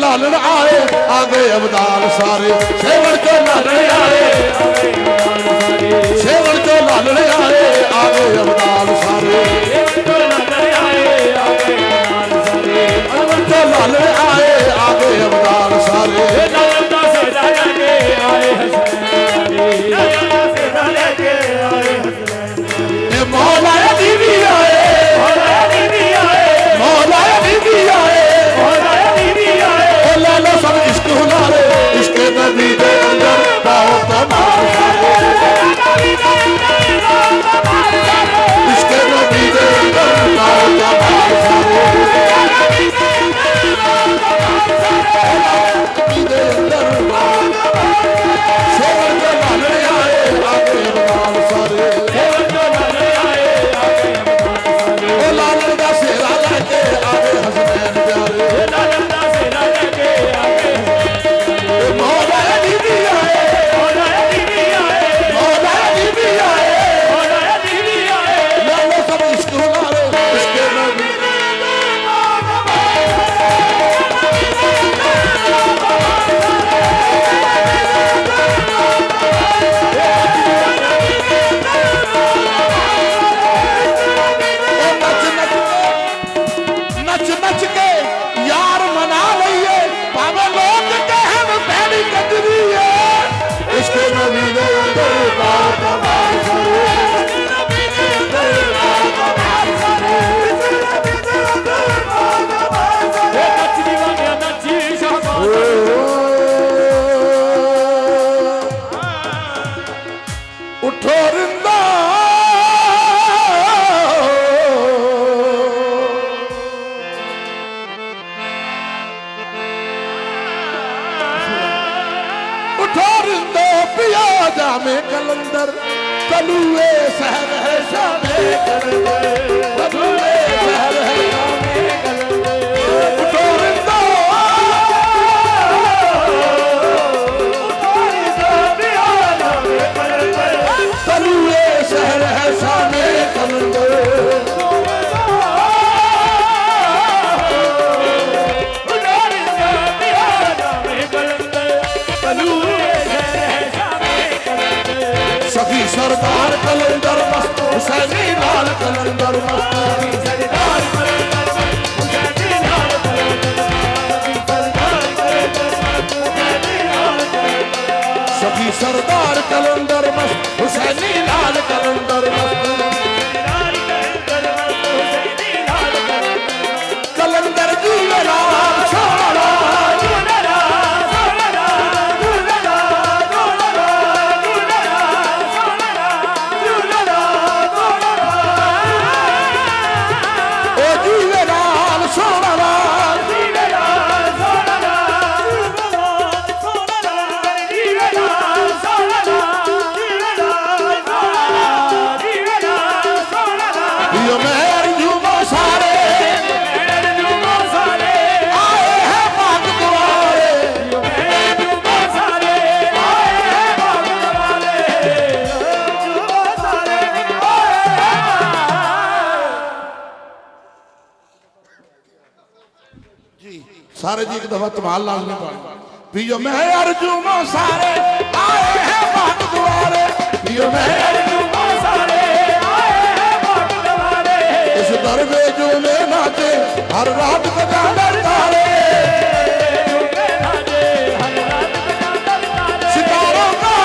लालन आए आगे अवतार सारे सेवण चो लालन आए सेवण चो लालन आए आगे अवतार सारे सेवण चो लालन आए आगे अवतार सारे मौला अली भी आए मौला अली भी आए लालो सब इश्क हुनारे इश्क नबी दे अंदर पाओ तमाम इश्क नबी दे अंदर पाओ तमाम नबी दे अंदर सेवन जो लाने आए आगे अवतार सारे ओ लालन दा सेरा लेके आगे हसनैन प्यारे में कलंदर तलुए शहर है शामे कलंदर तलुए शहर है शामे कलंदर उठो रिंदो तलुए शहर है शामे कलंदर सरदार कलंदर मस्त हुसैनी लाल कलंदर मस्त सरदार कलंदर मस्त हुसैनी लाल कलंदर सभी सरदार कलंदर मस्त हुसैनी लाल कलंदर मस्त कलंदर जीवरा छोड़ा सारे जी एक दफा तमाल लाजमी पढ़ो पियो मैं अर्जुमा सारे आए हैं बाग दुआरे पियो मैं अर्जुमा सारे आए हैं बाग दुआरे इस दरवे जो में नाचे हर रात बजाकर तारे सितारों का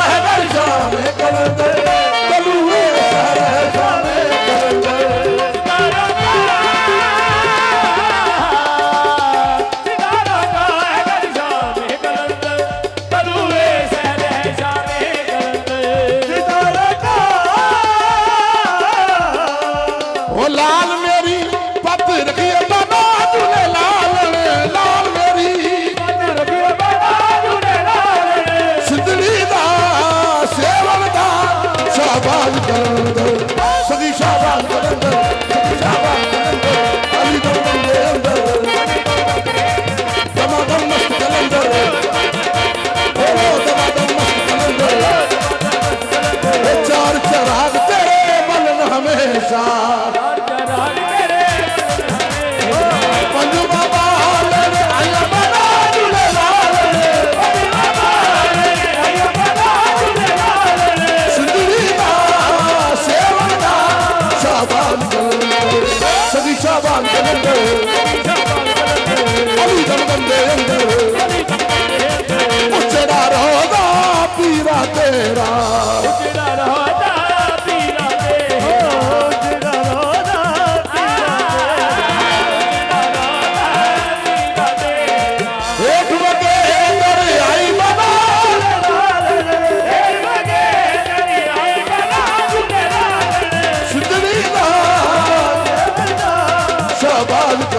है दर्जा में कलंदर तलुए शहर है शामे कलंदर लाल मेरी पत रखिए बाबा झूले लाल लाल मेरी पत रखिए बाबा झूले लाल सिद्धड़ी दा सेवन दा शाबाश कलंदर सदी शाबाश कलंदर सदी शाबाश कलंदर अली दम दे अंदर दमादम मस्त कलंदर ओ दमादम मस्त कलंदर चार चराग तेरे मन हमेशा शाहबान कलंदर अली दमदम दे अंदर उचड़ा रोदा पीरा तेरा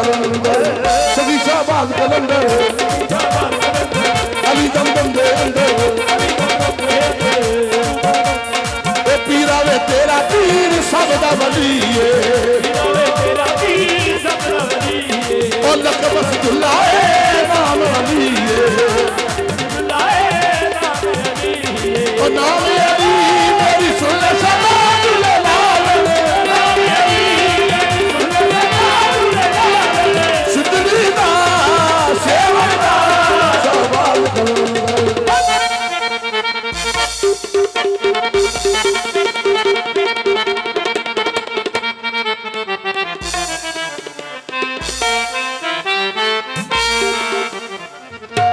सभी शाहबाज कलंदर अली दमदम दे अंदर ए पीरा वे तेरा पीर सबदा वली ओ लकब अब्दुल्ला नाम अली ओ नाम अली मेरी सुन ले सबादुल्ला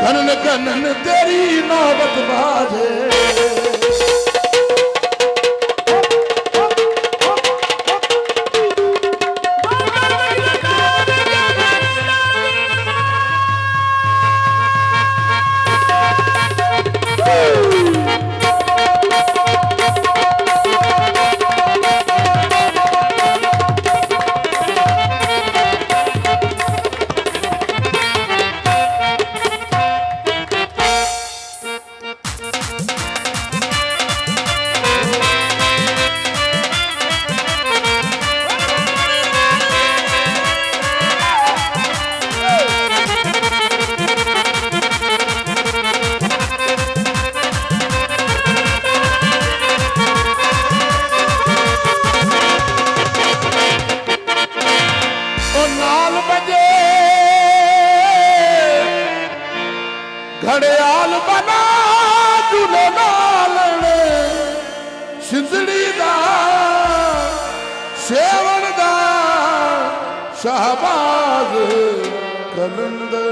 घनन घनन तेरी नौबत बाजे घड़ियाल बना झूले नालने सिंधड़ी दा सेवण दा शाहबाज कलंदर